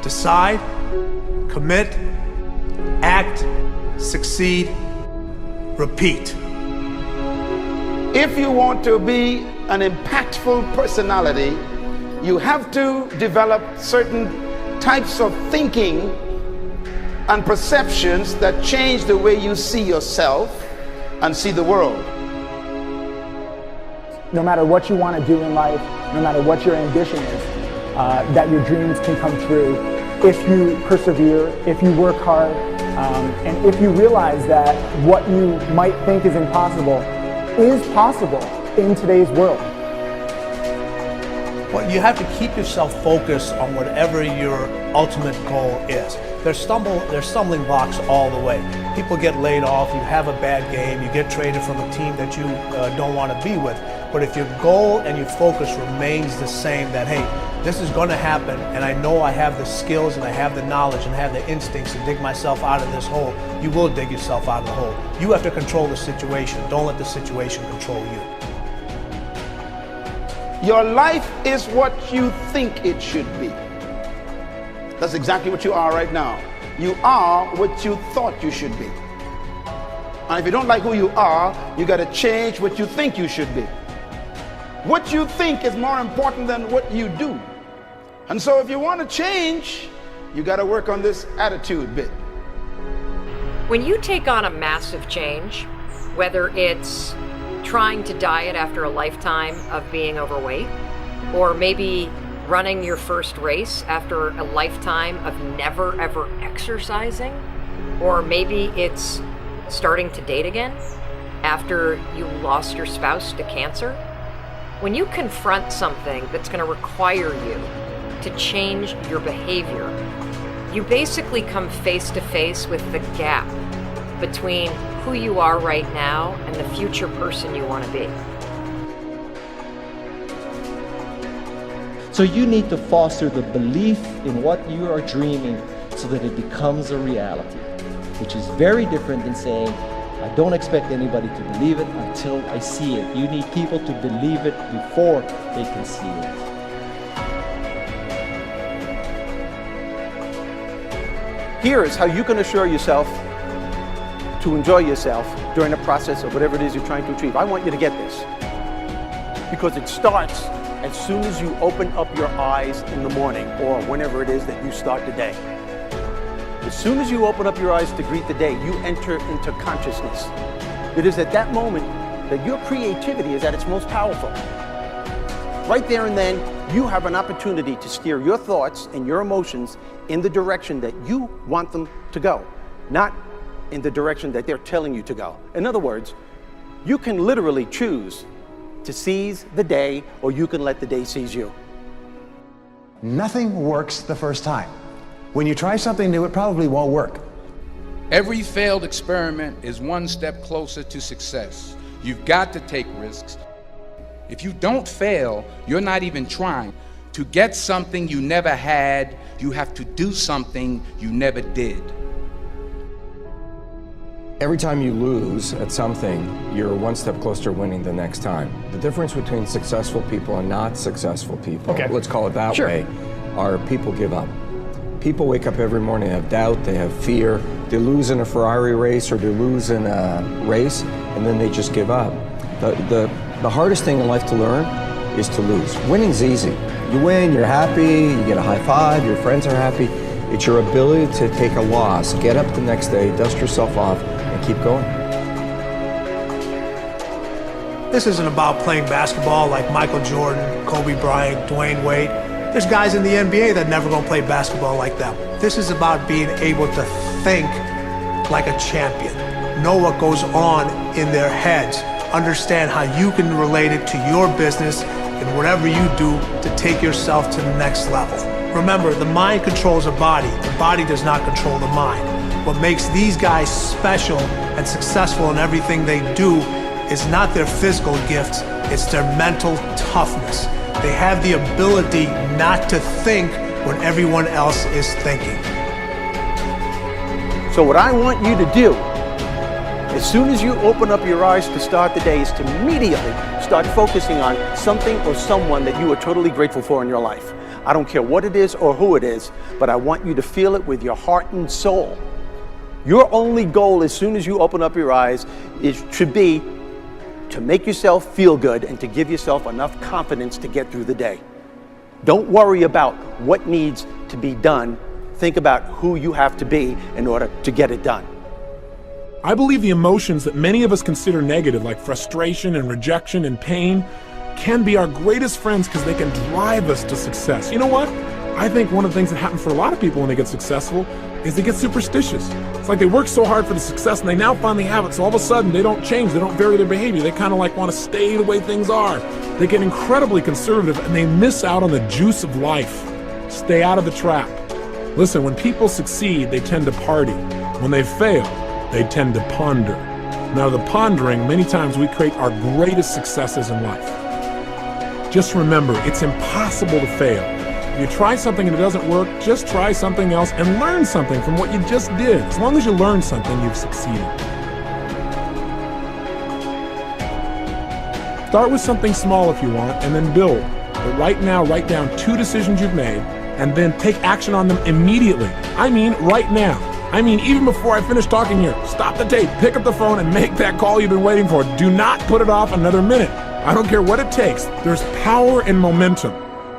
Decide, commit, act, succeed, repeat. If you want to be an impactful personality, you have to develop certain types of thinking and perceptions that change the way you see yourself and see the world. No matter what you want to do in life, no matter what your ambition is, that your dreams can come true if you persevere, if you work hard, and if you realize that what you might think is impossible is possible in today's world. Well, you have to keep yourself focused on whatever your ultimate goal is. There's stumbling blocks all the way. People get laid off, you have a bad game, you get traded from a team that you don't want to be with. But if your goal and your focus remains the same, that hey, this is going to happen, and I know I have the skills and I have the knowledge and I have the instincts to dig myself out of this hole, you will dig yourself out of the hole. You have to control the situation. Don't let the situation control you. Your life is what you think it should be. That's exactly what you are right now. You are what you thought you should be. And if you don't like who you are, you got to change what you think you should be. What you think is more important than what you do. And so if you want to change, you got to work on this attitude bit. When you take on a massive change, whether it's trying to diet after a lifetime of being overweight, or maybe running your first race after a lifetime of never ever exercising, or maybe it's starting to date again after you lost your spouse to cancer. When you confront something that's going to require you to change your behavior, you basically come face to face with the gap between who you are right now and the future person you want to be. So you need to foster the belief in what you are dreaming so that it becomes a reality, which is very different than saying, I don't expect anybody to believe it until I see it. You need people to believe it before they can see it. Here is how you can assure yourself to enjoy yourself during the process of whatever it is you're trying to achieve. I want you to get this, because it starts as soon as you open up your eyes in the morning, or whenever it is that you start the day. As soon as you open up your eyes to greet the day, you enter into consciousness. It is at that moment that your creativity is at its most powerful. Right there and then, you have an opportunity to steer your thoughts and your emotions in the direction that you want them to go, not in the direction that they're telling you to go. In other words, you can literally choose to seize the day, or you can let the day seize you. Nothing works the first time. When you try something new, it probably won't work. Every failed experiment is one step closer to success. You've got to take risks. If you don't fail, you're not even trying. To get something you never had, you have to do something you never did. Every time you lose at something, you're one step closer to winning the next time. The difference between successful people and not successful people, let's call it that way, are people give up. People wake up every morning, they have doubt, they have fear, they lose in a Ferrari race or they lose in a race, and then they just give up. The hardest thing in life to learn is to lose. Winning's easy. You win, you're happy, you get a high five, your friends are happy. It's your ability to take a loss, get up the next day, dust yourself off, and keep going. This isn't about playing basketball like Michael Jordan, Kobe Bryant, Dwayne Wade. There's guys in the NBA that never gonna play basketball like them. This is about being able to think like a champion, know what goes on in their heads, understand how you can relate it to your business and whatever you do to take yourself to the next level. Remember, the mind controls the body does not control the mind. What makes these guys special and successful in everything they do is not their physical gifts, it's their mental toughness. They have the ability not to think when everyone else is thinking. So what I want you to do As soon as you open up your eyes to start the day, is to immediately start focusing on something or someone that you are totally grateful for in your life. I don't care what it is or who it is, but I want you to feel it with your heart and soul. Your only goal as soon as you open up your eyes should be to make yourself feel good and to give yourself enough confidence to get through the day. Don't worry about what needs to be done. Think about who you have to be in order to get it done. I believe the emotions that many of us consider negative, like frustration and rejection and pain, can be our greatest friends because they can drive us to success. You know what? I think one of the things that happens for a lot of people when they get successful is they get superstitious. It's like they work so hard for the success and they now finally have it, so all of a sudden they don't change, they don't vary their behavior, they kind of like want to stay the way things are. They get incredibly conservative and they miss out on the juice of life. Stay out of the trap. Listen, when people succeed, they tend to party. When they fail, they tend to ponder. Now, the pondering, many times we create our greatest successes in life. Just remember, it's impossible to fail. If you try something and it doesn't work, just try something else and learn something from what you just did. As long as you learn something, you've succeeded. Start with something small if you want, and then build. But right now, write down 2 decisions you've made, and then take action on them immediately. I mean, right now. I mean, even before I finish talking here, stop the tape, pick up the phone, and make that call you've been waiting for. Do not put it off another minute. I don't care what it takes. There's power in momentum.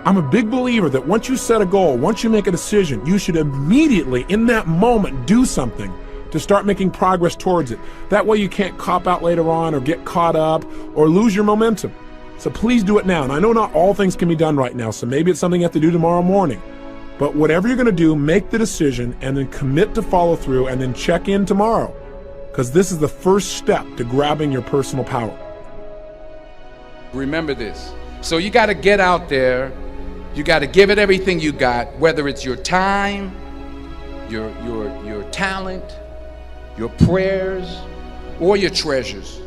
I'm a big believer that once you set a goal, once you make a decision, you should immediately, in that moment, do something to start making progress towards it. That way you can't cop out later on or get caught up or lose your momentum. So please do it now. And I know not all things can be done right now, so maybe it's something you have to do tomorrow morning. But whatever you're going to do, make the decision and then commit to follow through and then check in tomorrow. Because this is the first step to grabbing your personal power. Remember this. So you got to get out there. You got to give it everything you got, whether it's your time, your talent, your prayers, or your treasures.